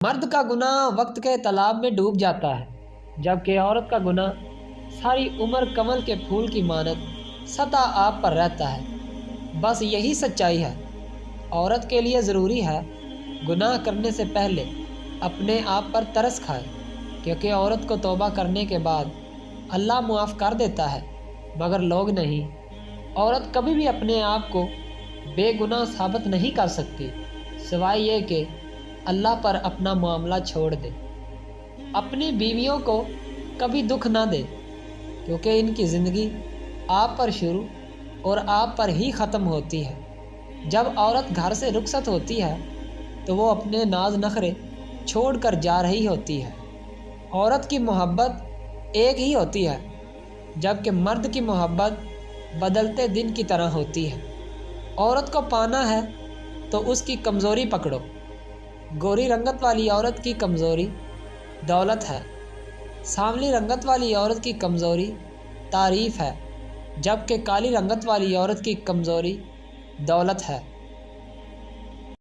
مرد کا گناہ وقت کے تالاب میں ڈوب جاتا ہے، جبکہ عورت کا گناہ ساری عمر کمل کے پھول کی مانند سطح آب پر رہتا ہے۔ بس یہی سچائی ہے۔ عورت کے لیے ضروری ہے گناہ کرنے سے پہلے اپنے آپ پر ترس کھائے، کیونکہ عورت کو توبہ کرنے کے بعد اللہ معاف کر دیتا ہے، مگر لوگ نہیں۔ عورت کبھی بھی اپنے آپ کو بے گناہ ثابت نہیں کر سکتی، سوائے یہ کہ اللہ پر اپنا معاملہ چھوڑ دے۔ اپنی بیویوں کو کبھی دکھ نہ دے، کیونکہ ان کی زندگی آپ پر شروع اور آپ پر ہی ختم ہوتی ہے۔ جب عورت گھر سے رخصت ہوتی ہے تو وہ اپنے ناز نخرے چھوڑ کر جا رہی ہوتی ہے۔ عورت کی محبت ایک ہی ہوتی ہے، جبکہ مرد کی محبت بدلتے دن کی طرح ہوتی ہے۔ عورت کو پانا ہے تو اس کی کمزوری پکڑو۔ گوری رنگت والی عورت کی کمزوری دولت ہے، سانولی رنگت والی عورت کی کمزوری تعریف ہے، جبکہ کالی رنگت والی عورت کی کمزوری دولت ہے۔